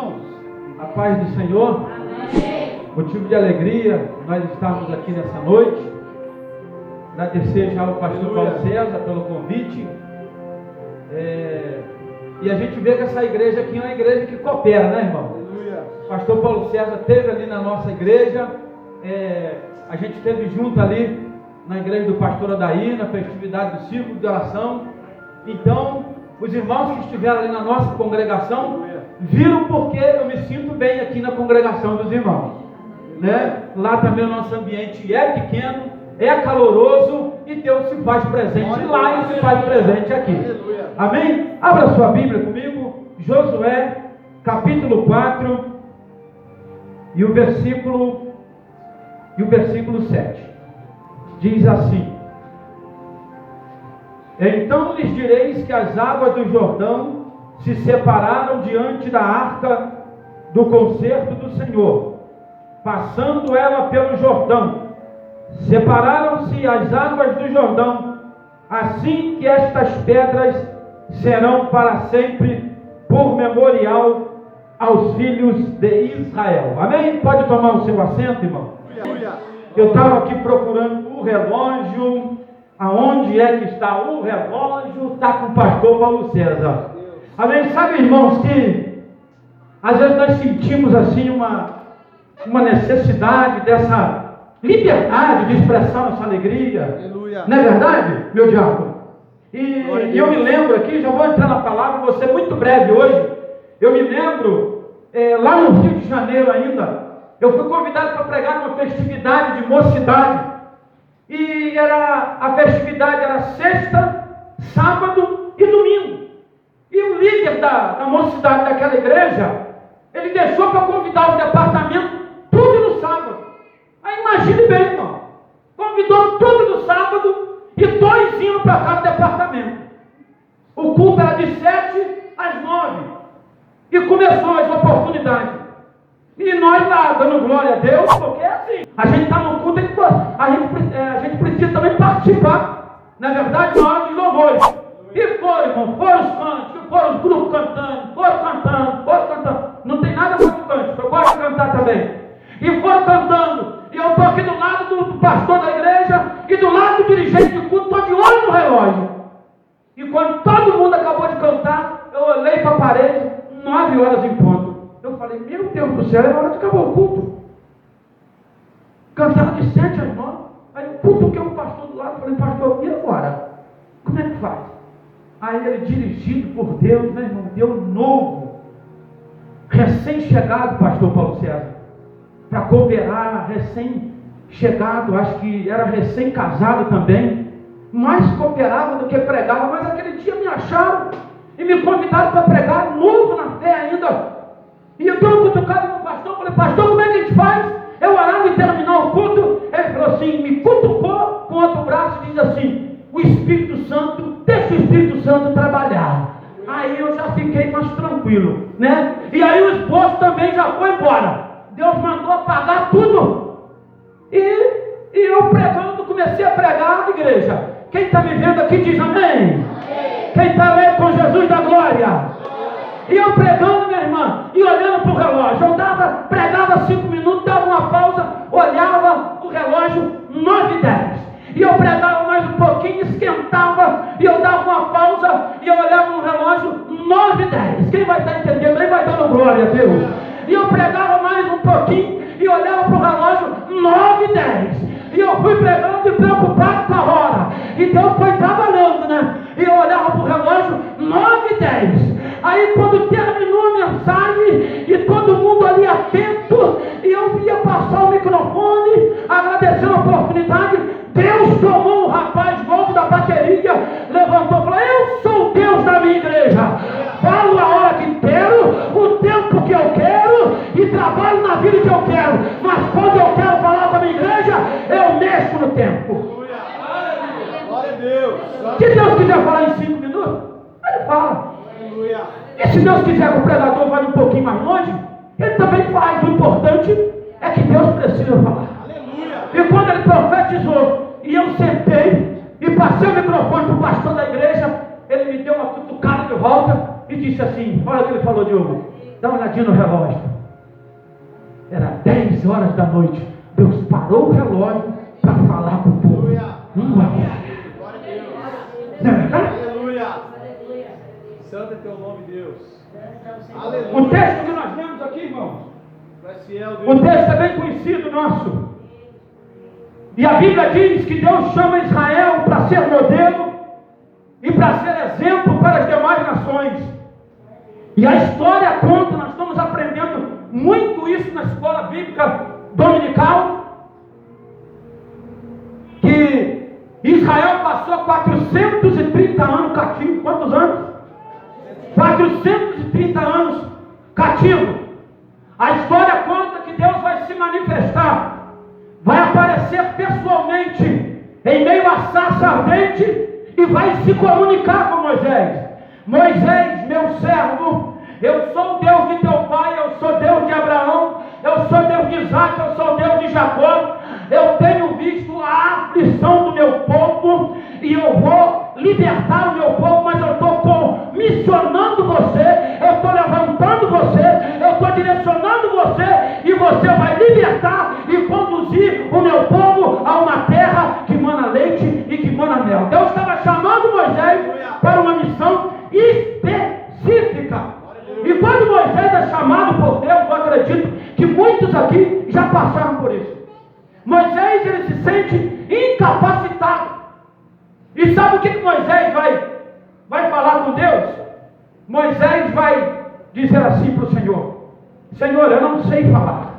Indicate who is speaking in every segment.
Speaker 1: irmãos, a paz do Senhor.
Speaker 2: Amém.
Speaker 1: Motivo de alegria nós estarmos aqui nessa noite. Agradecer já ao pastor Paulo César pelo convite. E a gente vê que essa igreja aqui é uma igreja que coopera, né, irmão? O pastor Paulo César esteve ali na nossa igreja. A gente esteve junto ali na igreja do pastor Adair, na festividade do círculo de oração. Então, os irmãos que estiveram ali na nossa congregação viram porque eu me sinto bem aqui na congregação dos irmãos, né? Lá também o nosso ambiente é pequeno, é caloroso e Deus se faz presente lá e se faz presente aqui. Amém? Abra sua Bíblia comigo, Josué capítulo 4 e o versículo 7. Diz assim: então lhes direis que as águas do Jordão se separaram diante da arca do concerto do Senhor, passando ela pelo Jordão. Separaram-se as águas do Jordão, assim que estas pedras serão para sempre por memorial aos filhos de Israel. Amém? Pode tomar o seu assento, irmão. Eu estava aqui procurando o relógio. Aonde é que está o relógio? Está com o pastor Paulo César. Amém? Sabe, irmãos, que às vezes nós sentimos assim uma necessidade dessa liberdade de expressar nossa alegria. Aleluia. Não é verdade, meu diácono? E eu me lembro aqui, já vou entrar na palavra, vou ser muito breve hoje. Eu me lembro, lá no Rio de Janeiro ainda, eu fui convidado para pregar numa festividade de mocidade. E a festividade era sexta, sábado e domingo. E o líder da mocidade daquela igreja, ele deixou para convidar o departamento tudo no sábado. Aí imagine bem, irmão. Convidou tudo no sábado e 2 iam para cada departamento. O culto era de 7 às 9. E começou as oportunidades. E nós lá, dando glória a Deus, porque é assim. A gente está no culto, a gente precisa também participar, na verdade, na hora dos louvores. E foi, irmão, foram os cânticos, foram os grupos cantando, foram cantando. Não tem nada contra o cântico, eu gosto de cantar também. E foram cantando. E eu estou aqui do lado do pastor da igreja e do lado do dirigente do culto, estou de olho no relógio. E quando todo mundo acabou de cantar, eu olhei para a parede, 9 horas em ponto. Eu falei, meu Deus do céu, é hora de acabar o culto. Cantaram de 7 às 9. Aí cutuquei o pastor do lado, falei, pastor, e agora? Como é que faz? Aí ele, dirigido por Deus, né, irmão, Deus novo, recém-chegado, pastor Paulo César, para cooperar, recém-chegado, acho que era recém-casado também, mais cooperava do que pregava, mas aquele dia me acharam e me convidaram para pregar, novo na fé ainda. E eu estou cutucado com o pastor, falei, pastor, como é que a gente faz? Eu orava e terminar o culto. Ele falou assim, me cutucou com outro braço e diz assim, o Espírito Santo, deixa o Espírito Santo trabalhar. Aí eu já fiquei mais tranquilo, né? E aí o esposo também já foi embora. Deus mandou apagar tudo. E eu pregando, comecei a pregar na igreja. Quem está me vendo aqui diz amém. Quem está lendo com Jesus da glória. E eu pregando, minha irmã, e olhando para o relógio. Eu pregava 5 minutos, dava uma pausa, olhava o relógio, 9h10. E eu pregava mais um pouquinho, esquentava, e eu dava uma pausa, e eu olhava no relógio, 9h10. Quem vai estar entendendo aí vai dando glória a Deus. E eu pregava mais um pouquinho, e olhava para o relógio, 9h10. E eu fui pregando e preocupado com a hora. E Deus foi trabalhando, né? E eu olhava para o relógio, 9h10. Aí quando terminou a mensagem, e todo mundo ali atento, e eu ia passar o microfone, agradecendo a oportunidade, Deus tomou um rapaz novo da bateria, levantou e falou, eu sou o Deus da minha igreja. Falo a hora que quero, o tempo que eu quero, e trabalho na vida que eu quero. Mas quando eu quero falar com a minha igreja, eu mexo no tempo.
Speaker 3: Glória a Deus.
Speaker 1: Se Deus quiser falar em 5 minutos, ele fala. E se Deus quiser que o pregador vá um pouquinho mais longe, ele também faz. O importante é que Deus precisa falar. E quando ele profetizou, e eu sentei, e passei o microfone para o pastor da igreja, ele me deu uma cutucada de volta, e disse assim, olha o que ele falou, Diogo, Dá uma olhadinha no relógio. Era 10 horas da noite. Deus parou o relógio para falar com o povo. Uma hora.
Speaker 3: Aleluia. Santo é teu nome, Deus. Aleluia.
Speaker 1: O texto que nós lemos aqui, irmãos,
Speaker 3: Deus.
Speaker 1: o texto é bem conhecido nosso. E a Bíblia diz que Deus chama Israel para ser modelo e para ser exemplo para as demais nações. E a história conta, nós estamos aprendendo muito isso na escola bíblica dominical, que Israel passou 430 anos cativo. Quantos anos? 430 anos cativo. A história conta que Deus vai se manifestar, vai aparecer pessoalmente em meio à sarça ardente e vai se comunicar com Moisés. Moisés, meu servo, eu sou o Deus de teu pai, eu sou Deus de Abraão, eu sou Deus de Isaac, eu sou Deus de Jacó. Eu tenho visto a aflição do meu povo e eu vou libertar o meu povo, mas eu estou comissionando você, eu estou levantando você, eu estou direcionando você e você vai libertar e conduzir o meu povo a uma terra que mana leite e que mana mel. Deus estava chamando Moisés para uma missão específica. E quando Moisés é chamado por Deus, eu acredito que muitos aqui já passaram por isso. Moisés, ele se sente incapacitado. E sabe o que Moisés vai falar com Deus? Moisés vai dizer assim para o Senhor: Senhor, eu não sei falar.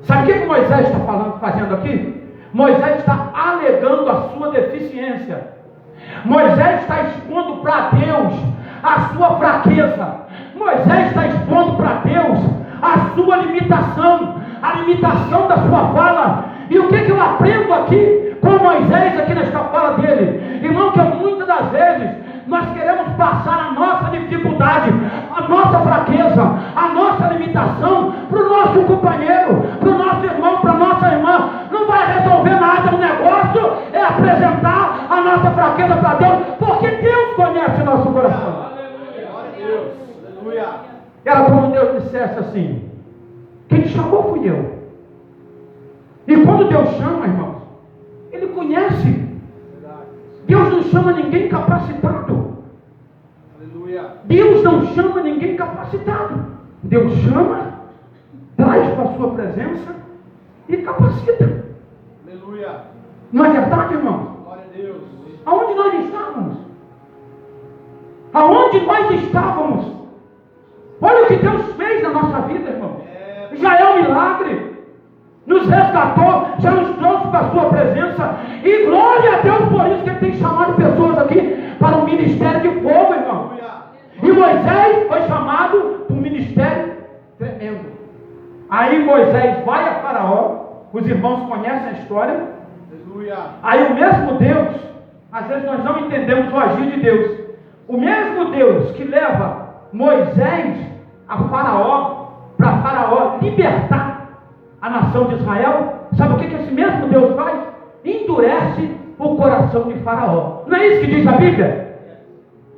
Speaker 1: Sabe o que Moisés está fazendo aqui? Moisés está alegando a sua deficiência. Moisés está expondo para Deus a sua fraqueza. Moisés está expondo para Deus a sua limitação, a limitação da sua fala. E o que eu aprendo aqui com Moisés, aqui nesta fala dele? Irmão, que muitas das vezes nós queremos passar a nossa dificuldade, a nossa fraqueza, a nossa limitação para o nosso companheiro, para o nosso irmão, para a nossa irmã. Não vai resolver nada. O negócio é apresentar a nossa fraqueza para Deus, porque Deus conhece o nosso coração.
Speaker 3: Deus. Aleluia.
Speaker 1: Era como Deus dissesse assim: quem te chamou fui eu. E quando Deus chama, irmãos, Ele conhece. Deus não chama ninguém capacitado.
Speaker 3: Aleluia.
Speaker 1: Deus não chama ninguém capacitado. Deus chama, traz para a sua presença e capacita.
Speaker 3: Aleluia.
Speaker 1: Não é verdade, irmão?
Speaker 3: Glória a Deus.
Speaker 1: Aonde nós estávamos? Aonde nós estávamos? Olha o que Deus fez na nossa vida, irmão. Já é um milagre. Nos resgatou, já nos trouxe para a sua presença. E glória a Deus por isso que Ele tem chamado pessoas aqui para um ministério de fogo, irmão. E Moisés foi chamado para um ministério tremendo. Aí Moisés vai a Faraó. Os irmãos conhecem a história. Aí o mesmo Deus, às vezes nós não entendemos o agir de Deus. O mesmo Deus que leva Moisés a Faraó, para Faraó libertar a nação de Israel, sabe o que esse mesmo Deus faz? Endurece o coração de Faraó. Não é isso que diz a Bíblia?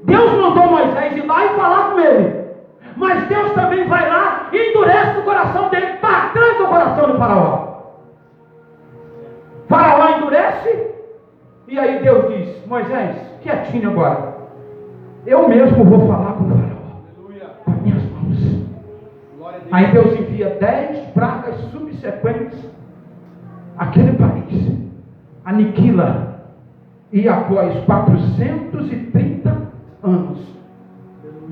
Speaker 1: Deus mandou Moisés ir lá e falar com ele, mas Deus também vai lá e endurece o coração dele, batendo o coração de Faraó. Faraó endurece, e aí Deus diz: Moisés, quietinho agora, eu mesmo vou falar com o Faraó, com minhas mãos. Aí Deus envia 10 pragas subsequentes àquele país, aniquila, e após 430 anos,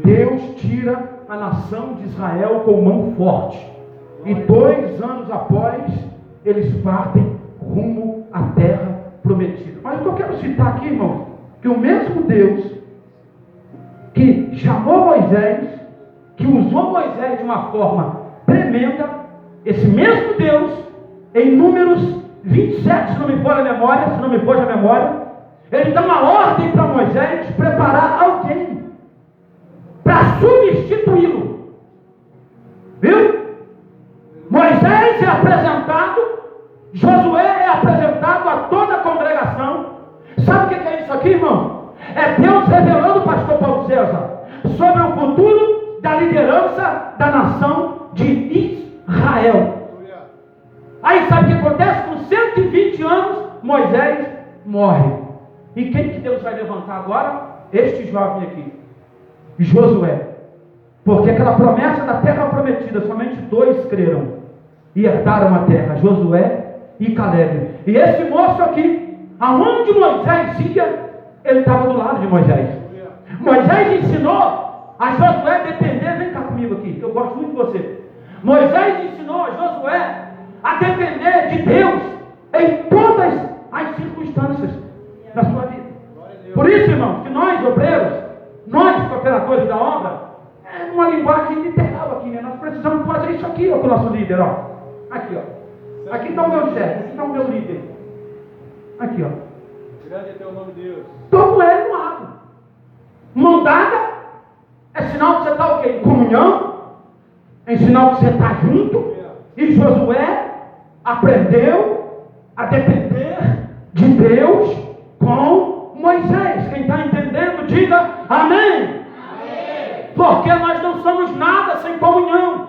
Speaker 1: Deus tira a nação de Israel com mão forte, e 2 anos após, eles partem rumo à terra prometida. Mas o que eu quero citar aqui, irmão, que o mesmo Deus que chamou Moisés, que usou Moisés de uma forma tremenda, esse mesmo Deus, em Números 27, se não me foge a memória, ele dá uma ordem para Moisés preparar alguém para substituí-lo. Viu? Moisés é apresentado, Josué é apresentado a toda a congregação. Sabe o que é isso aqui, irmão? É Deus revelando, pastor Paulo César, sobre o futuro da liderança liderança da nação de Israel. Aí sabe o que acontece? Com 120 anos, Moisés morre. E quem que Deus vai levantar agora? Este jovem aqui, Josué. Porque aquela promessa da terra prometida, somente 2 creram e herdaram a terra, Josué e Caleb. E esse moço aqui, aonde Moisés ia, ele estava do lado de Moisés. Moisés ensinou a Josué a depender, vem cá comigo aqui, eu gosto muito de você. Moisés ensinou a Josué a depender de Deus em todas as circunstâncias da sua vida. Por isso, irmãos, que nós, obreiros, nós, cooperadores da obra, é uma linguagem literal aqui, né? Nós precisamos fazer isso aqui, ó, com o nosso líder, ó. Aqui, ó. Aqui está o meu chefe, aqui está o meu líder. Aqui, ó.
Speaker 3: Grande é teu nome, Deus.
Speaker 1: Toma ele no lado. Mão dada é sinal que você está o quê? Em comunhão. É sinal que você está junto. E Josué aprendeu a depender de Deus com Moisés. Quem está entendendo, diga amém. Porque nós não somos nada sem comunhão.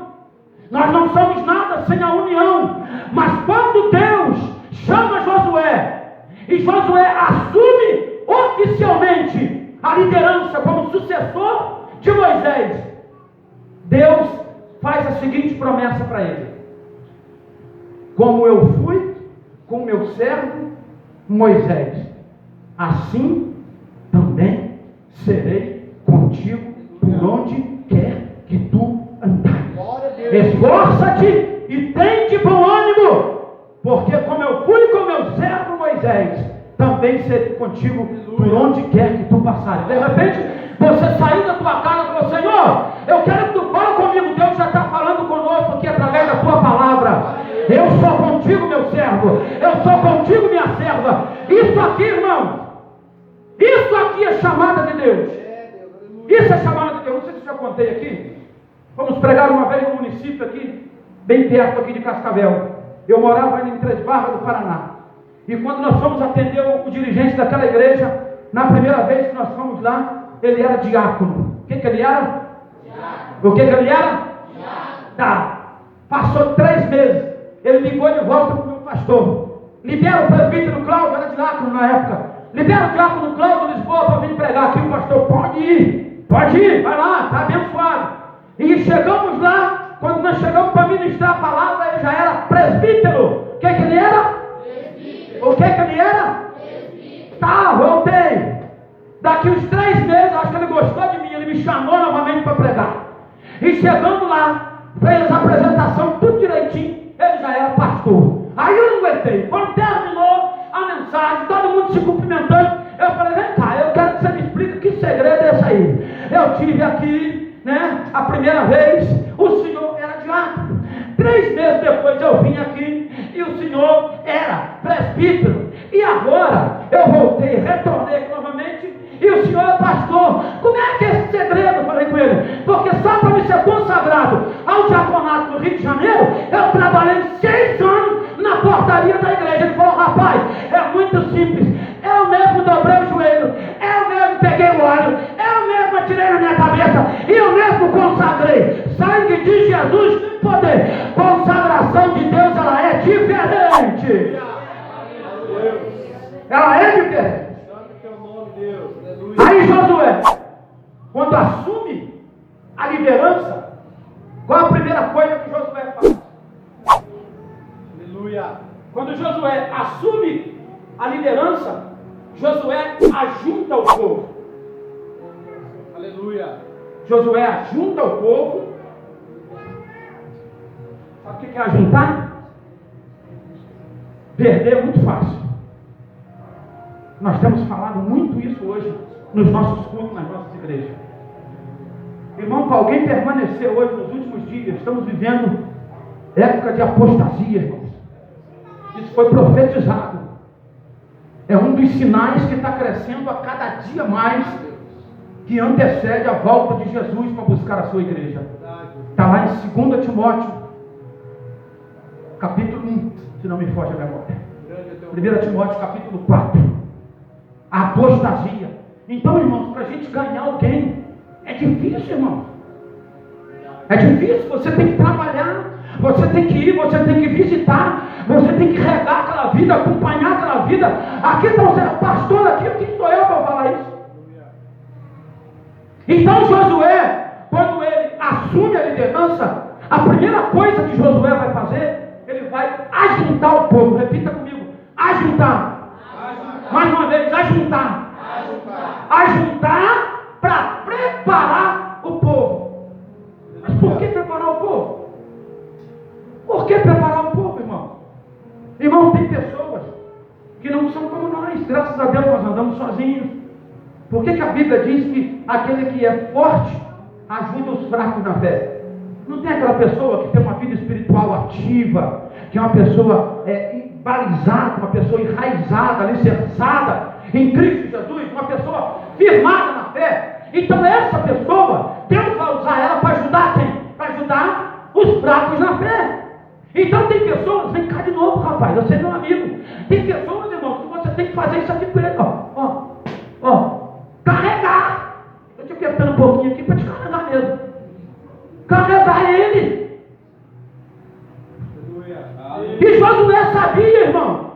Speaker 1: Nós não somos nada sem a união. Mas quando Deus chama Josué, e Josué assume oficialmente a liderança como sucessor de Moisés, Deus faz a seguinte promessa para ele: como eu fui com meu servo Moisés, assim também serei contigo por onde quer que tu andares. Esforça-te e tem de bom ânimo, porque como eu fui com meu servo Moisés, também serei contigo por onde quer que tu passares. De repente, você saiu da tua casa e falou: Senhor, eu quero que tu fale comigo. Deus já está falando conosco aqui através da tua palavra. Eu sou contigo, meu servo. Eu sou contigo, minha serva. Isso aqui, irmão, isso aqui é chamada de Deus. Isso é chamada de Deus. Não sei se eu já contei aqui. Fomos pregar uma vez num município aqui, bem perto aqui de Cascavel. Eu morava em Três Barras do Paraná. E quando nós fomos atender o dirigente daquela igreja, na primeira vez que nós fomos lá, ele era diácono. O que ele era? Diácono. O que ele era? Diácono. Tá. Passou 3 meses. Ele ligou de volta para o meu pastor. Libera o presbítero Cláudio, era diácono na época. Libera o diácono Cláudio Lisboa para vir pregar aqui. O pastor: pode ir, vai lá, está abençoado. E chegamos lá, quando nós chegamos para ministrar a palavra, ele já era presbítero. O que ele era? Presbítero. O que ele era? Presbítero. Tá, voltei. Daqui uns 3 meses, acho que ele gostou de mim, ele me chamou novamente para pregar. E chegando lá, fez a apresentação tudo direitinho, ele já era pastor. Aí eu não aguentei. Quando terminou a mensagem, todo mundo se cumprimentando, eu falei: vem cá, eu quero que você me explique que segredo é esse aí. Eu tive aqui, né, a primeira vez, o senhor era diácono. 3 meses depois eu vim aqui e o senhor era presbítero. E agora eu voltei, retornei aqui novamente e o senhor é pastor. Como é que é esse segredo? Eu falei com ele: porque só para me ser consagrado ao diaconato do Rio de Janeiro, eu trabalhei 6 anos na portaria da igreja. Ele falou: rapaz, é muito simples. Eu mesmo dobrei o joelho, eu mesmo peguei o óleo, eu mesmo atirei na minha cabeça e eu mesmo consagrei. Sangue de Jesus tem poder. Consagração de Deus, ela é diferente. Ela é diferente. Aí Josué, quando assume a liderança, qual a primeira coisa que Josué faz?
Speaker 3: Aleluia.
Speaker 1: Quando Josué assume a liderança, Josué ajunta o povo.
Speaker 3: Aleluia.
Speaker 1: Josué ajunta o povo. Sabe o que é ajuntar? Perder é muito fácil. Nós temos falado muito isso hoje nos nossos cultos, nas nossas igrejas. Irmão, para alguém permanecer hoje nos últimos dias, estamos vivendo época de apostasia, irmãos. Isso foi profetizado. É um dos sinais que está crescendo a cada dia mais, que antecede a volta de Jesus para buscar a sua igreja. Está lá em 2 Timóteo, capítulo 1, se não me foge a memória. 1 Timóteo, capítulo 4. A apostasia. Então, irmãos, para a gente ganhar alguém, é difícil, irmão. É difícil, você tem que trabalhar, você tem que ir, você tem que visitar, você tem que regar aquela vida, acompanhar aquela vida. Aqui está o pastor aqui, quem sou eu para falar isso? Então Josué, quando ele assume a liderança, a primeira coisa que Josué vai fazer, ele vai ajuntar o povo. Repita comigo, ajuntar. Mais uma vez, ajuntar. Ajuntar para preparar o povo. Mas por que preparar o povo? Por que preparar o povo, irmão? Irmão, tem pessoas que não são como nós. Graças a Deus nós andamos sozinhos. Por que a Bíblia diz que aquele que é forte ajuda os fracos na fé? Não tem aquela pessoa que tem uma vida espiritual ativa, que é uma pessoa balizada, uma pessoa enraizada, alicerçada em Cristo Jesus, uma pessoa firmada na fé. Então essa pessoa, Deus vai usar ela para ajudar quem? Para ajudar os fracos na fé. Então tem pessoas, vem cá de novo, rapaz, você é meu amigo. Tem pessoas, irmão, que você tem que fazer isso aqui com ele, carregar. Eu te apertando um pouquinho aqui para te carregar mesmo. Carregar ele. E Josué sabia, irmão,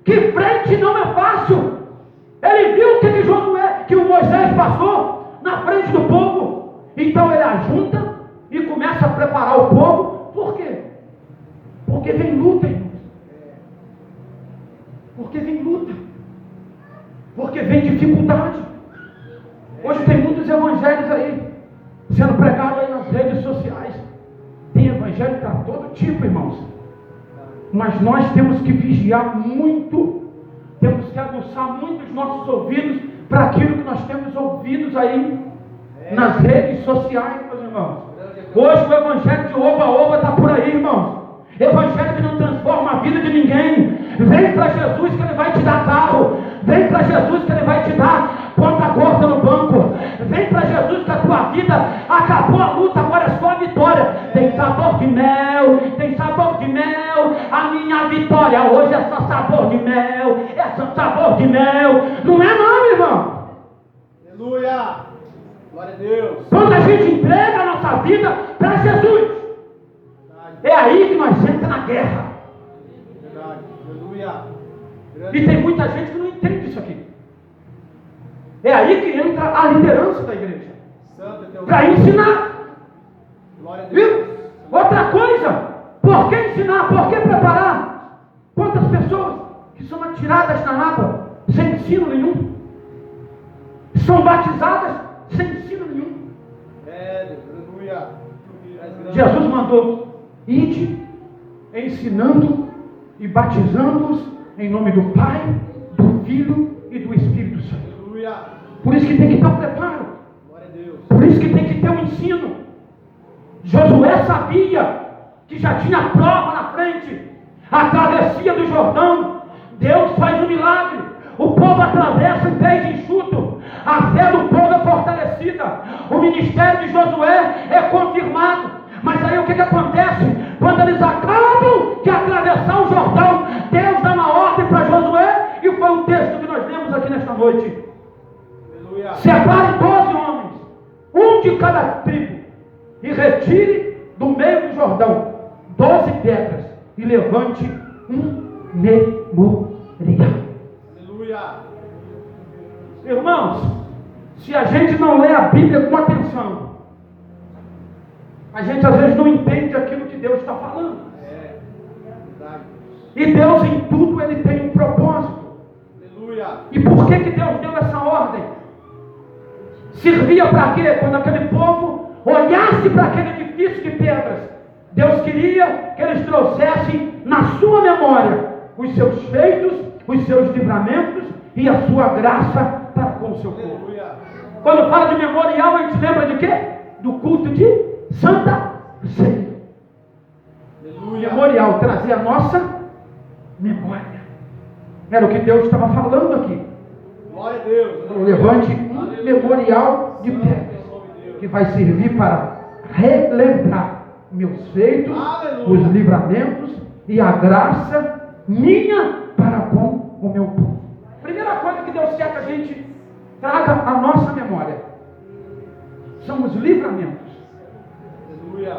Speaker 1: que frente não é fácil. Ele viu que o Moisés passou na frente do povo. Então ele ajunta e começa a preparar o povo. Por quê? Porque vem luta, irmãos. Porque vem luta. Porque vem dificuldade. Hoje tem muitos evangelhos aí sendo pregados aí nas redes sociais. Tem evangelho para todo tipo, irmãos. Mas nós temos que vigiar muito. Temos que aguçar muito os nossos ouvidos para aquilo que nós temos ouvidos aí nas redes sociais, meus irmãos. Hoje o evangelho de oba-oba está por aí, irmãos. Evangelho que não transforma a vida de ninguém. Vem para Jesus que Ele vai te dar carro. Vem para Jesus que Ele vai te dar conta gorda no banco. Vem para Jesus que a tua vida acabou a luta, agora é só a vitória. Tem sabor de mel, tem sabor de mel. A minha vitória hoje é só sabor de mel. É só sabor de mel. Não é não, irmão.
Speaker 3: Aleluia. Glória a Deus.
Speaker 1: Quando a gente entrega a nossa vida para Jesus, é aí que nós entramos na guerra.
Speaker 3: Verdade. Aleluia.
Speaker 1: E tem muita gente que não entende isso aqui. É aí que entra a liderança da igreja. Para ensinar.
Speaker 3: Glória a Deus.
Speaker 1: Viu? Outra coisa, por que ensinar? Por que preparar? Quantas pessoas que são atiradas na água sem ensino nenhum? São batizadas sem ensino nenhum.
Speaker 3: Aleluia.
Speaker 1: Jesus mandou: ide, ensinando e batizando-os em nome do Pai, do Filho e do Espírito Santo.
Speaker 3: Aleluia.
Speaker 1: Por isso que tem que ter um preparo.
Speaker 3: Glória a Deus.
Speaker 1: Por isso que tem que ter um ensino. Josué sabia que já tinha prova na frente. A travessia do Jordão. Deus faz um milagre. O povo atravessa em pés enxuto. A fé do povo é fortalecida. O ministério de Josué é confirmado. Mas aí o que acontece? Quando eles acabam de atravessar o Jordão, Deus dá uma ordem para Josué. E foi o texto que nós lemos aqui nesta noite.
Speaker 3: Aleluia.
Speaker 1: Separe 12 homens, um de cada tribo, e retire do meio do Jordão 12 pedras, e levante um memorial.
Speaker 3: Aleluia.
Speaker 1: Irmãos, se a gente não lê a Bíblia com atenção, a gente às vezes não entende aquilo que Deus está falando.
Speaker 3: Verdade.
Speaker 1: E Deus em tudo Ele tem um propósito.
Speaker 3: Aleluia.
Speaker 1: E por que Deus deu essa ordem? Servia para quê? Quando aquele povo olhasse para aquele edifício de pedras, Deus queria que eles trouxessem na sua memória os seus feitos, os seus livramentos e a sua graça para com o seu povo.
Speaker 3: Aleluia.
Speaker 1: Quando fala de memorial, a gente lembra de quê? Do culto de Santa Ceia.
Speaker 3: Aleluia.
Speaker 1: Memorial, trazer a nossa memória. Era o que Deus estava falando aqui.
Speaker 3: Glória a Deus.
Speaker 1: Então, levante um memorial de pedras que vai servir para relembrar meus feitos,
Speaker 3: Aleluia.
Speaker 1: os livramentos e a graça minha para com o meu povo. Primeira coisa que Deus quer que a gente traga à nossa memória são os livramentos.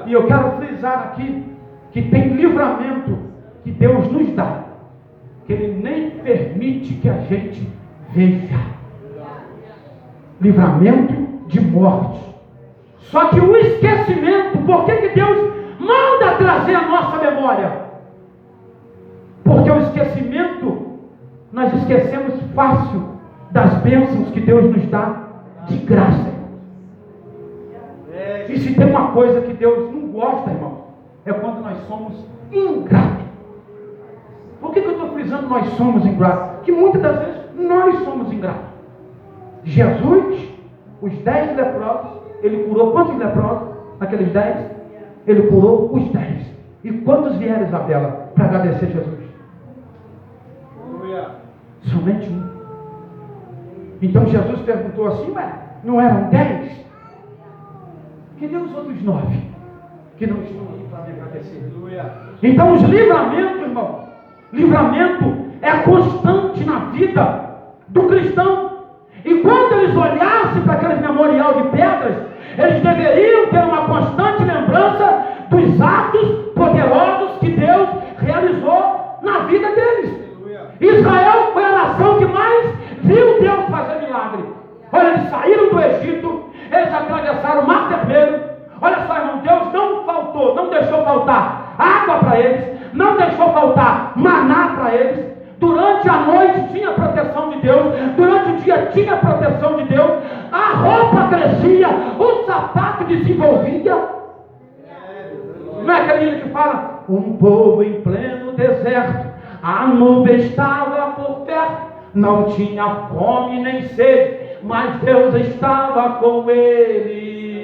Speaker 1: E eu quero frisar aqui que tem livramento que Deus nos dá, que Ele nem permite que a gente veja. Livramento de morte. Só que o esquecimento, por que Deus manda trazer a nossa memória? Porque o esquecimento, nós esquecemos fácil das bênçãos que Deus nos dá de graça. E se tem uma coisa que Deus não gosta, irmão, é quando nós somos ingratos. Por que eu estou frisando nós somos ingratos? Porque muitas das vezes nós somos ingratos. Jesus, os 10 leprosos, Ele curou quantos leprosos? Aqueles 10? Ele curou os 10. E quantos vieram, Isabela, para agradecer Jesus? Somente um. Então Jesus perguntou assim, mas não eram 10? Cadê os outros 9 que não estão aí para me agradecer? Então os livramentos, irmão, livramento é constante na vida do cristão. E quando eles olhassem para aquele memorial de pedras, eles deveriam ter uma constante lembrança dos atos poderosos que Deus realizou na vida deles. Israel foi a nação que mais viu Deus fazer milagre. Olha, eles saíram do Egito, eles atravessaram o Mar Vermelho. Olha só, irmão, Deus não faltou, não deixou faltar água para eles, não deixou faltar maná para eles. Durante a noite tinha proteção de Deus, durante o dia tinha proteção de Deus, a roupa crescia, o sapato desenvolvia. Não é aquele hino que fala, um povo em pleno deserto, a nuvem estava por perto, não tinha fome nem sede, mas Deus estava com ele.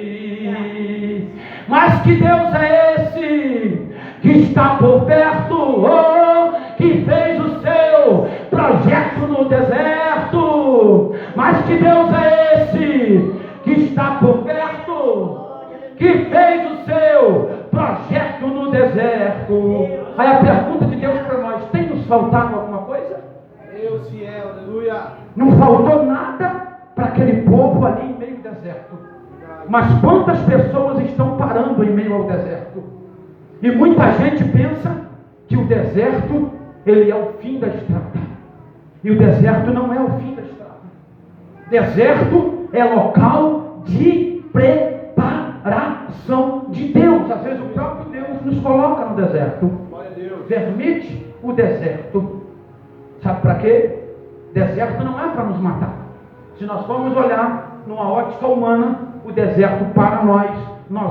Speaker 1: Mas que Deus é esse que está por perto, que fez o seu projeto no deserto? Mas que Deus é esse que está por perto, que fez o seu projeto no deserto? Aí a pergunta de Deus para nós: tem nos faltado alguma coisa?
Speaker 3: Deus fiel, aleluia.
Speaker 1: Não faltou nada para aquele povo ali em meio ao deserto. Mas quantas pessoas estão parando em meio ao deserto? E muita gente pensa que o deserto, ele é o fim da estrada. E o deserto não é o fim da estrada. Deserto é local de preparação de Deus. Às vezes o próprio Deus nos coloca no deserto. Permite o deserto. Sabe para quê? Deserto não é para nos matar. Se nós formos olhar numa ótica humana, o deserto para nós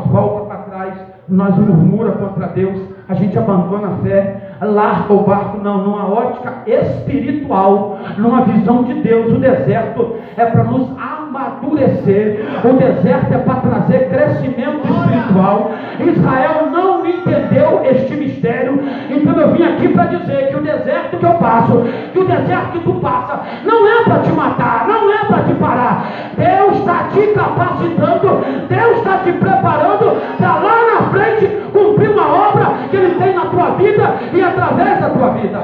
Speaker 1: volta para trás, nós murmura contra Deus, a gente abandona a fé, larga o barco. Não, numa ótica espiritual, numa visão de Deus, o deserto é para nos amadurecer, o deserto é para trazer crescimento espiritual. Israel não entendeu este mistério, então eu vim aqui para dizer que o deserto que eu passo, que o deserto que tu passa, não é para te matar, não é para te parar. Deus está te capacitando, Deus está te preparando para lá na frente cumprir uma obra que Ele tem na tua vida e através da tua vida.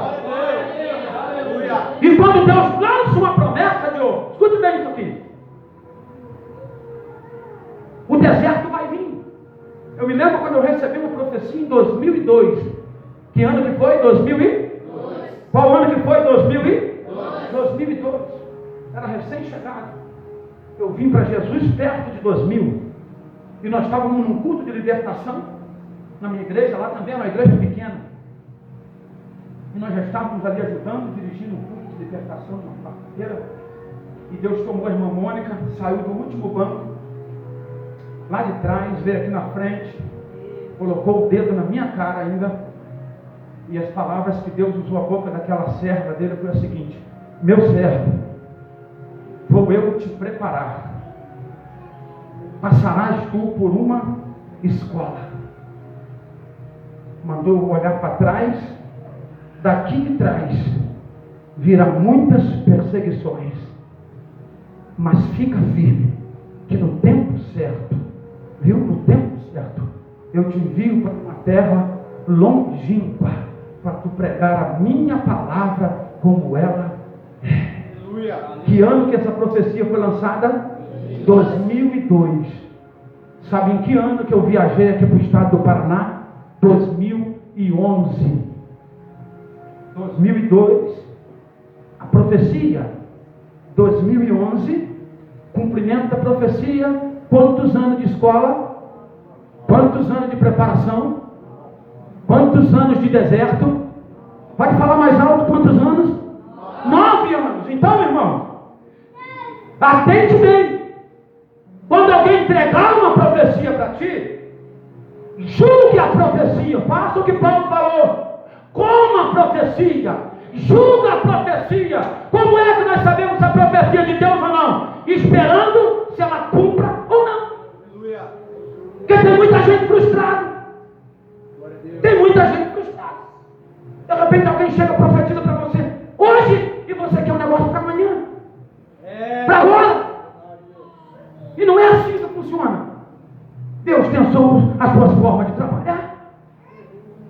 Speaker 1: E quando Deus lança uma promessa, Diogo, escute bem isso aqui, o deserto vai vir. Eu me lembro quando eu recebi uma profecia em 2002. Que ano que foi? 2002. Qual ano que foi? 2002. Era recém-chegado. Eu vim para Jesus perto de 2000. E nós estávamos num culto de libertação na minha igreja, lá também era uma igreja pequena. E nós já estávamos ali ajudando, dirigindo um culto de libertação numa quarta-feira. E Deus tomou a irmã Mônica, saiu do último banco, lá de trás, veio aqui na frente, colocou o dedo na minha cara ainda. E as palavras que Deus usou a boca daquela serva dele foi a seguinte: meu servo, vou eu te preparar. Passarás tu por uma escola. Mandou olhar para trás. Daqui de trás virão muitas perseguições, mas fica firme, que no tempo certo, viu? No tempo certo, eu te envio para uma terra longínqua, para tu pregar a minha palavra como ela é. Que ano que essa profecia foi lançada? 2002. Sabe em que ano que eu viajei aqui para o estado do Paraná? 2011. 2002. A profecia. 2011. Cumprimento da profecia. Quantos anos de escola? Quantos anos de preparação? Quantos anos de deserto? Pode falar mais alto, quantos anos? 9 anos. Então, irmão, atende bem. Quando alguém entregar uma profecia para ti, julgue a profecia. Faça o que Paulo falou. Coma a profecia. Julga a profecia. Como é que nós sabemos se a profecia é de Deus ou não? Esperando se ela cumpra ou não. Porque tem muita gente frustrada. Tem muita gente frustrada. De repente alguém chega e profetiza para você hoje e você quer um negócio para amanhã. Para agora. E não é assim que funciona. Deus tem as suas formas de trabalhar.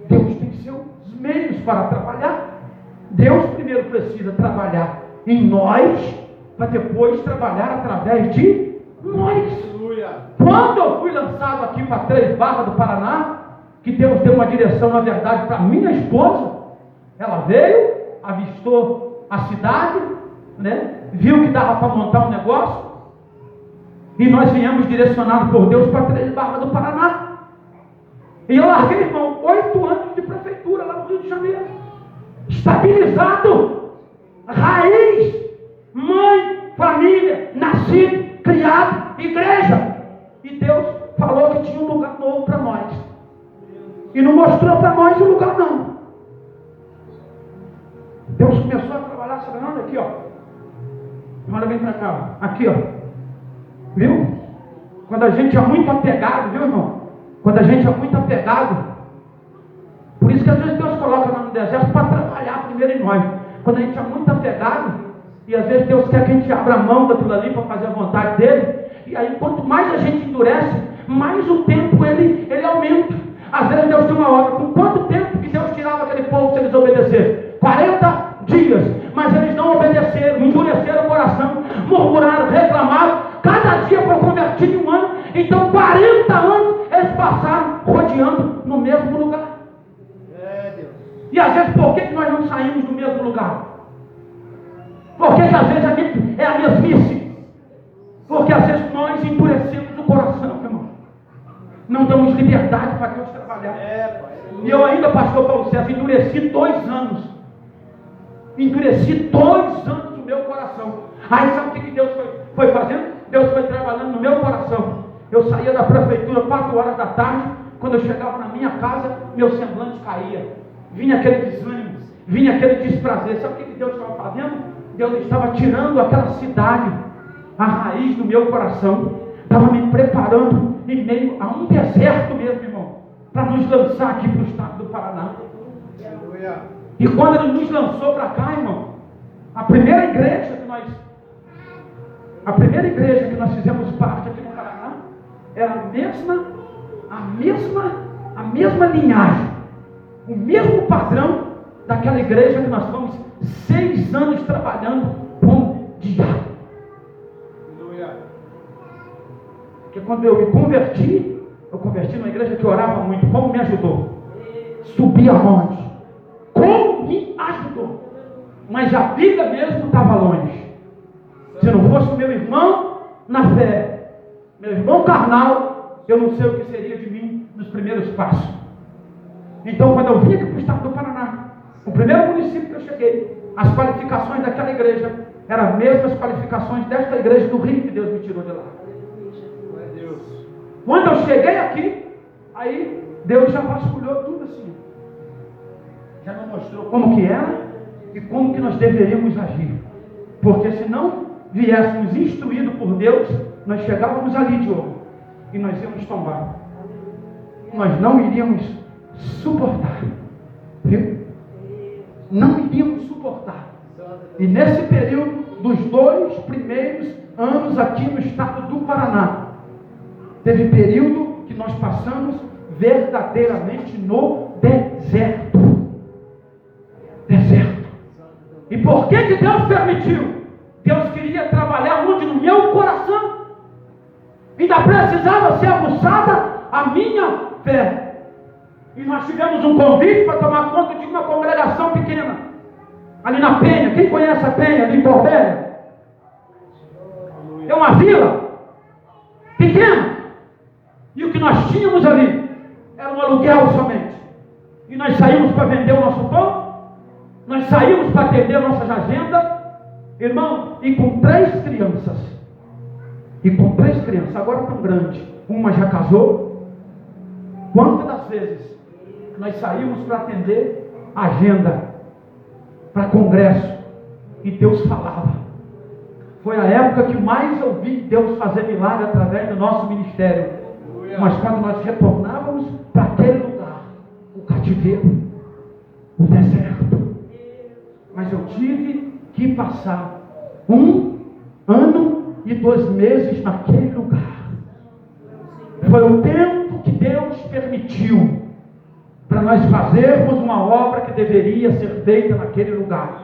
Speaker 1: Deus tem seus meios para trabalhar. Deus primeiro precisa trabalhar em nós, para depois trabalhar através de nós. Quando eu fui lançado aqui para 3 Barras do Paraná, que Deus deu uma direção, na verdade, para minha esposa, ela veio, avistou a cidade, né? Viu que dava para montar um negócio, e nós viemos direcionados por Deus para 3 Barras do Paraná. E eu larguei, irmão, 8 anos de prefeitura lá no Rio de Janeiro, estabilizado, raiz, mãe, família, nascido, criado, igreja. E Deus falou que tinha um lugar novo para nós. E não mostrou para nós o lugar não. Deus começou a trabalhar, sabe onde? Aqui, ó. Olha bem para cá, ó. Aqui, ó. Viu? Quando a gente é muito apegado, viu, irmão? Quando a gente é muito apegado. Por isso que às vezes Deus coloca nós no deserto para trabalhar primeiro em nós. Quando a gente é muito apegado, e às vezes Deus quer que a gente abra a mão daquilo ali para fazer a vontade dele. E aí quanto mais a gente endurece, mais o tempo ele aumenta. Às vezes Deus tem uma hora. Com quanto tempo que Deus tirava aquele povo se eles obedecerem? 40 dias. Mas eles não obedeceram, endureceram o coração, murmuraram, reclamaram. Cada dia foi convertido em um ano. Então 40 anos eles passaram rodeando no mesmo lugar. E às vezes por que nós não saímos do mesmo lugar? Porque às vezes é a mesmice. Porque às vezes nós endurecemos o coração, meu irmão. Não damos liberdade para Deus trabalhar. E eu ainda, pastor Paulo César, endureci 2 anos. Endureci 2 anos o meu coração. Aí sabe o que Deus foi fazendo? Deus foi trabalhando no meu coração. Eu saía da prefeitura 4 horas da tarde. Quando eu chegava na minha casa, meu semblante caía. Vinha aquele desânimo, vinha aquele desprazer. Sabe o que Deus estava fazendo? Deus estava tirando aquela cidade, a raiz do meu coração. Estava me preparando em meio a um deserto mesmo, irmão, para nos lançar aqui para o estado do Paraná. E quando Ele nos lançou para cá, irmão, a primeira igreja que nós fizemos parte aqui no Paraná era a mesma linhagem, o mesmo padrão daquela igreja que nós fomos 6 anos trabalhando com diácono. Porque quando eu me converti numa igreja que orava muito. Como me ajudou? Subir a monte. Como me ajudou? Mas a vida mesmo estava longe. Se não fosse o meu irmão na fé, meu irmão carnal, eu não sei o que seria de mim nos primeiros passos. Então, quando eu vim aqui para o estado do Paraná, o primeiro município que eu cheguei, as qualificações daquela igreja eram as mesmas qualificações desta igreja do Rio que Deus me tirou de lá. Quando eu cheguei aqui, aí Deus já vasculhou tudo assim. Já nos mostrou como que era e como que nós deveríamos agir. Porque se não viéssemos instruídos por Deus, nós chegávamos ali de ouro e nós íamos tombar. Nós não iríamos suportar. Viu? Não iríamos suportar. E nesse período dos 2 primeiros anos aqui no estado do Paraná, teve período que nós passamos verdadeiramente no deserto. Deserto. E por que Deus permitiu? Deus queria trabalhar onde? No meu coração. Ainda precisava ser aguçada a minha fé. E nós tivemos um convite para tomar conta de uma congregação pequena, ali na Penha. Quem conhece a Penha, ali em Corbélia? É uma vila pequena. E o que nós tínhamos ali era um aluguel somente. E nós saímos para vender o nosso pão, nós saímos para atender nossas agendas, irmão, e com 3 crianças. Agora tão grande. Uma já casou. Quantas das vezes nós saímos para atender agenda, para congresso, e Deus falava. Foi a época que mais ouvi Deus fazer milagre através do nosso ministério. Mas quando nós retornávamos para aquele lugar, o cativeiro, o deserto, mas eu tive que passar 1 ano e 2 meses naquele lugar. Foi o tempo que Deus permitiu para nós fazermos uma obra que deveria ser feita naquele lugar.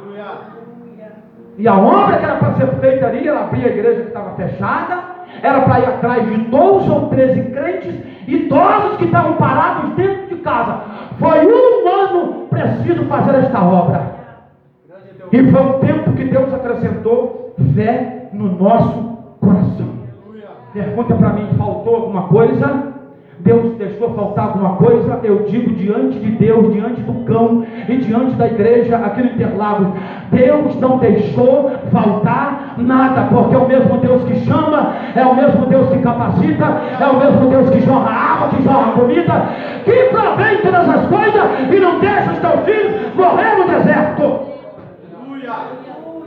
Speaker 1: E a obra que era para ser feita ali, ela abria a igreja que estava fechada, era para ir atrás de 12 ou 13 crentes idosos que estavam parados dentro de casa. Foi 1 ano preciso fazer esta obra. E foi um tempo que Deus acrescentou fé no nosso coração. Pergunta para mim, faltou alguma coisa? Deus deixou faltar alguma coisa? Eu digo diante de Deus, diante do cão e diante da igreja aqui no Interlagos, Deus não deixou faltar nada, porque é o mesmo Deus que chama, é o mesmo Deus que capacita, é o mesmo Deus que jorra água, que jorra comida, que provém todas as coisas e não deixa os teus filhos morrer no deserto.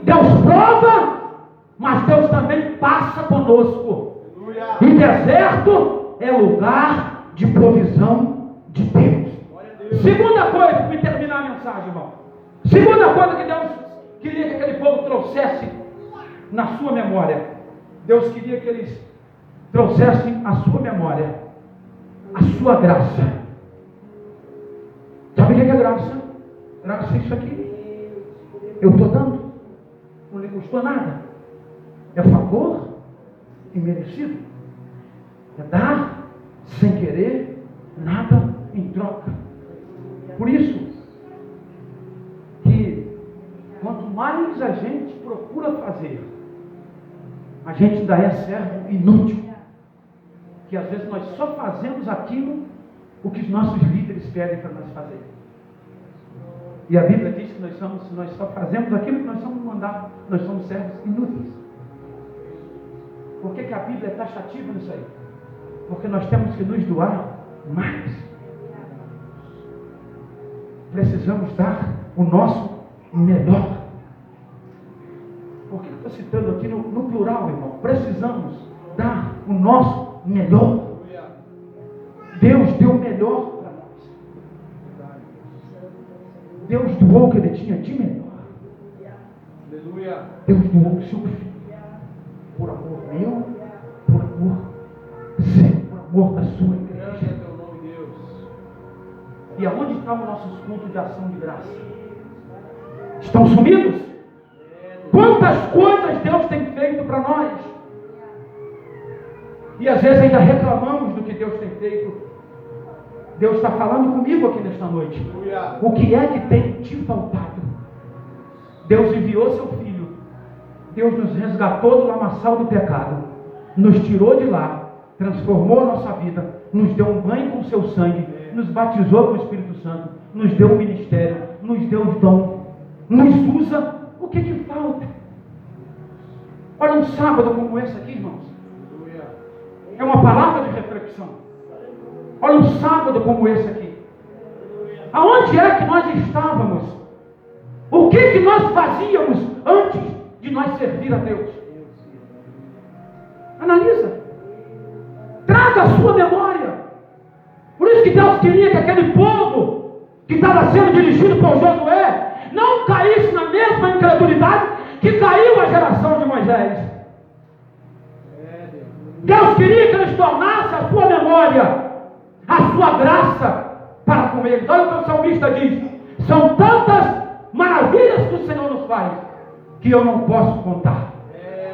Speaker 1: Deus prova, mas Deus também passa conosco. E deserto é lugar de provisão de Deus. Segunda coisa, para terminar a mensagem, irmão. Segunda coisa que Deus queria que aquele povo trouxesse na sua memória. Deus queria que eles trouxessem a sua memória, a sua graça. Sabe o que é graça? Graça é isso aqui. Eu estou dando, não lhe custou nada. É favor imerecido. É dar sem querer nada em troca. Por isso que quanto mais a gente procura fazer, a gente ainda é servo inútil. Que às vezes nós só fazemos aquilo o que os nossos líderes pedem para nós fazer. E a Bíblia diz que nós só fazemos aquilo que nós somos mandados, nós somos servos inúteis. Por que a Bíblia é taxativa nisso aí? Porque nós temos que nos doar mais. Precisamos dar o nosso melhor. Por que eu estou citando aqui no plural, irmão? Precisamos dar o nosso melhor. Deus deu o melhor para nós. Deus doou o que Ele tinha de melhor. Deus doou o seu filho. Por amor meu, por amor seu, por amor da sua igreja. E aonde estão os nossos cultos de ação de graça? Estão sumidos? Quantas coisas Deus tem feito para nós? E às vezes ainda reclamamos do que Deus tem feito. Deus está falando comigo aqui nesta noite. O que é que tem te faltado? Deus enviou seu Filho. Deus nos resgatou do lamaçal do pecado. Nos tirou de lá. Transformou a nossa vida. Nos deu um banho com o seu sangue. Nos batizou com o Espírito Santo. Nos deu um ministério. Nos deu os dons. Nos usa. O que que falta? Olha um sábado como esse aqui, irmãos. É uma palavra de reflexão. Olha um sábado como esse aqui. Aonde é que nós estávamos? O que nós fazíamos antes de nós servir a Deus? Analisa. Traga a sua memória. Por isso que Deus queria que aquele povo que estava sendo dirigido por Josué não caísse na mesma incredulidade que caiu a geração de Moisés. Deus queria que eles tornassem a sua memória, a sua graça para com eles. Olha o que o salmista diz: são tantas maravilhas que o Senhor nos faz que eu não posso contar.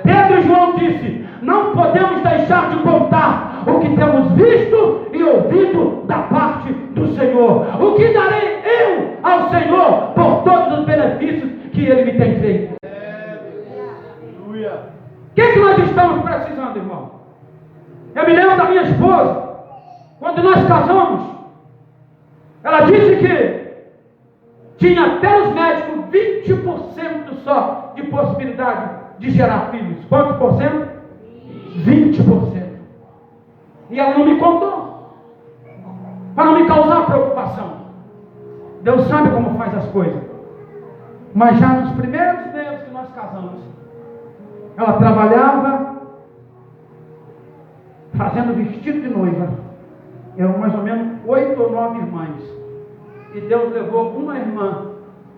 Speaker 1: Pedro e João disse: não podemos deixar de contar o que temos visto e ouvido da parte do Senhor. O que darei eu ao Senhor por todos os benefícios que Ele me tem feito?
Speaker 3: Aleluia.
Speaker 1: O que nós estamos precisando, irmão? Eu me lembro da minha esposa, quando nós casamos, ela disse que tinha até os médicos 20% só de possibilidade de gerar filhos. Quantos por cento? 20%. E ela não me contou, para não me causar preocupação. Deus sabe como faz as coisas. Mas já nos primeiros meses que nós casamos, ela trabalhava fazendo vestido de noiva. Eram mais ou menos 8 ou 9 irmãs. E Deus levou uma irmã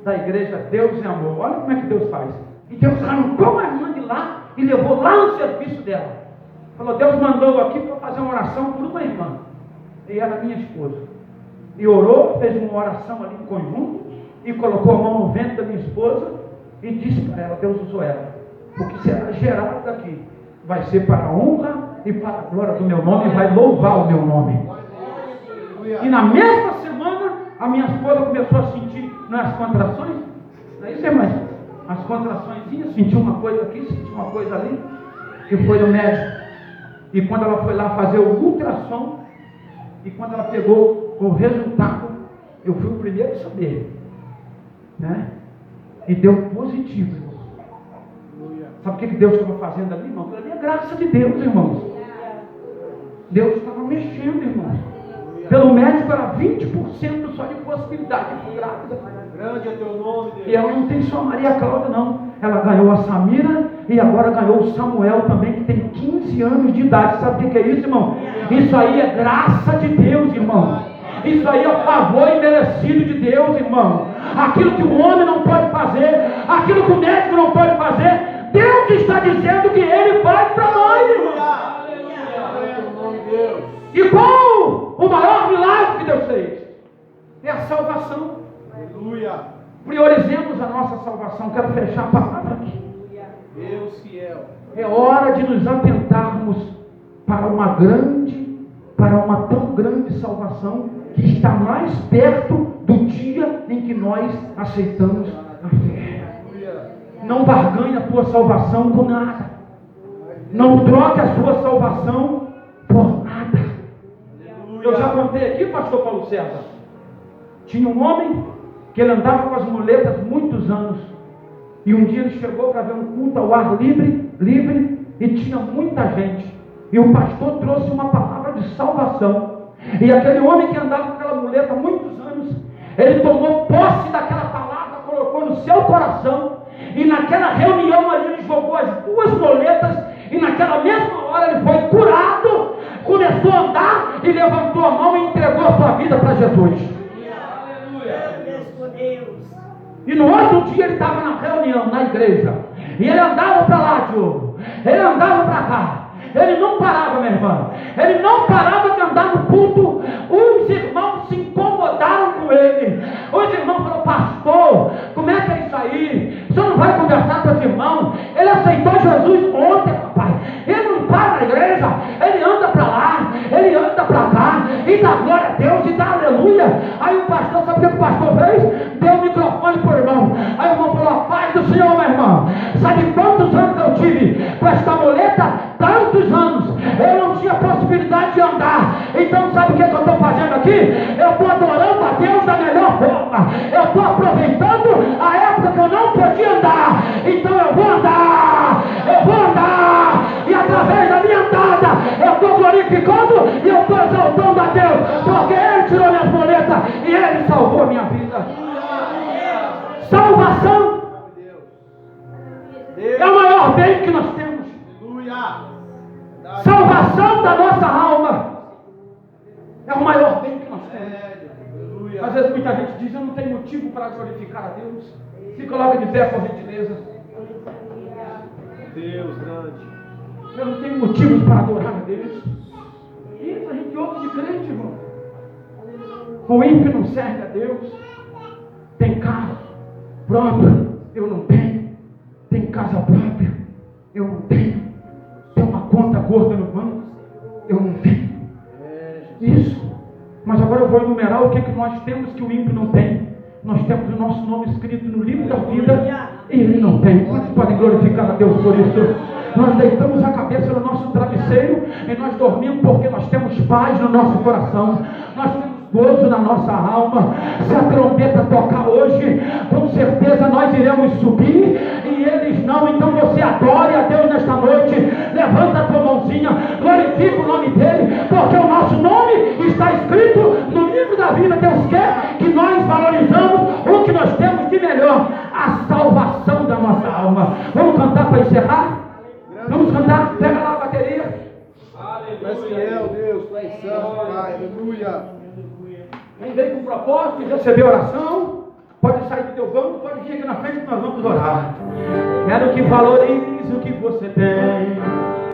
Speaker 1: da igreja Deus e Amor. Olha como é que Deus faz. E Deus arrancou uma irmã de lá e levou lá no serviço dela. Falou, Deus mandou aqui para fazer uma oração por uma irmã. E era minha esposa. E orou, fez uma oração ali em conjunto, e colocou a mão no ventre da minha esposa, e disse para ela, Deus usou ela. Porque será gerado daqui, vai ser para a honra e para a glória do meu nome, e vai louvar o meu nome. E na mesma semana, a minha esposa começou a sentir as contrações. Não é isso, irmãs? As contrações, sentiu uma coisa aqui, sentiu uma coisa ali, e foi no médico. E quando ela foi lá fazer o ultrassom, e quando ela pegou o resultado, eu fui o primeiro a saber, né? E deu positivo, irmão. Sabe o que Deus estava fazendo ali, irmão? Ali é graça de Deus, irmãos. Deus estava mexendo, irmãos. Pelo médico era 20% só de possibilidade de grávida.
Speaker 3: Grande é teu nome, Deus.
Speaker 1: E ela não tem só a Maria Cláudia, não. Ela ganhou a Samira e agora ganhou o Samuel também, que tem 15 anos de idade. Sabe o que é isso, irmão? Isso aí é graça de Deus, irmão. Isso aí é favor imerecido de Deus, irmão. Aquilo que o homem não pode fazer, aquilo que o médico não pode fazer, Deus está dizendo que Ele faz para nós, irmão. E qual o maior milagre que Deus fez? É a salvação.
Speaker 3: Aleluia.
Speaker 1: Priorizemos a nossa salvação. Quero fechar a palavra aqui.
Speaker 3: Deus fiel.
Speaker 1: É hora de nos atentarmos para uma tão grande salvação que está mais perto do dia em que nós aceitamos a fé. Não barganhe a tua salvação com nada. Não troque a sua salvação por nada. Eu já contei aqui, pastor Paulo César. Tinha um homem que ele andava com as muletas muitos anos. E um dia ele chegou para ver um culto ao ar livre, e tinha muita gente. E o pastor trouxe uma palavra de salvação. E aquele homem que andava com aquela muleta há muitos anos, ele tomou posse daquela palavra, colocou no seu coração. E naquela reunião ali ele jogou as 2 muletas. E naquela mesma hora ele foi curado, começou a andar e levantou a mão e entregou a sua vida para Jesus. E no outro dia ele estava na reunião, na igreja. E ele andava para lá, Diogo. Ele andava para cá. Ele não parava, minha irmã. Ele não parava de andar no culto. Os irmãos se incomodaram com ele. Os irmãos falaram, pastor, como é que é isso aí? O senhor não vai conversar com os irmãos? Ele aceitou Jesus ontem, papai. Ele não para na igreja. Ele anda para lá, ele anda para cá. E dá glória a Deus e dá aleluia. Aí o pastor, sabe o que o pastor fez? Deu o microfone para o irmão. Aí o irmão falou, a paz do Senhor, meu irmão. Sabe quantos anos eu tive com esta muleta? Tantos anos. Eu não tinha possibilidade de andar. Então sabe o que eu estou fazendo aqui? Eu estou adorando a Deus da melhor forma. Eu estou aproveitando a época que eu não podia andar. Então eu vou andar. Eu vou andar. E através da minha andada eu estou glorificando e eu estou exaltando a Deus. Porque Ele tirou minhas muletas e Ele salvou a minha vida. Salvação é o maior bem que nós temos. Salvação da nossa alma é o maior bem que nós temos. Às vezes muita gente diz, eu não tenho motivo para glorificar a Deus. Se coloca de pé, por gentileza.
Speaker 3: Deus grande.
Speaker 1: Eu não tenho motivos para adorar a Deus. Isso a gente ouve de crente, irmão. O ímpio não serve a Deus. Tem carro próprio, eu não tenho. Tem casa própria, eu não tenho. Tem uma conta gorda no banco, eu não tenho. Agora eu vou enumerar o que nós temos que o ímpio não tem. Nós temos o nosso nome escrito no livro da vida e ele não tem. Quantos podem glorificar a Deus por isso? Nós deitamos a cabeça no nosso travesseiro e nós dormimos porque nós temos paz no nosso coração. Nós temos gozo na nossa alma. Se a trombeta tocar hoje, com certeza nós iremos subir e eles não. Então você adore a Deus nesta noite. Levanta a tua mãozinha, glorifica o nome dele, porque o nosso nome está escrito no livro da vida. Deus quer que nós valorizamos o que nós temos de melhor, a salvação da nossa alma. Vamos cantar para encerrar? Vamos cantar? Pega lá a bateria.
Speaker 3: Tu és fiel, Deus, tu és santo, Pai, aleluia.
Speaker 1: Quem veio com propósito de receber oração, pode sair do teu banco, pode vir aqui na frente que nós vamos orar. Quero que valorize o que você tem.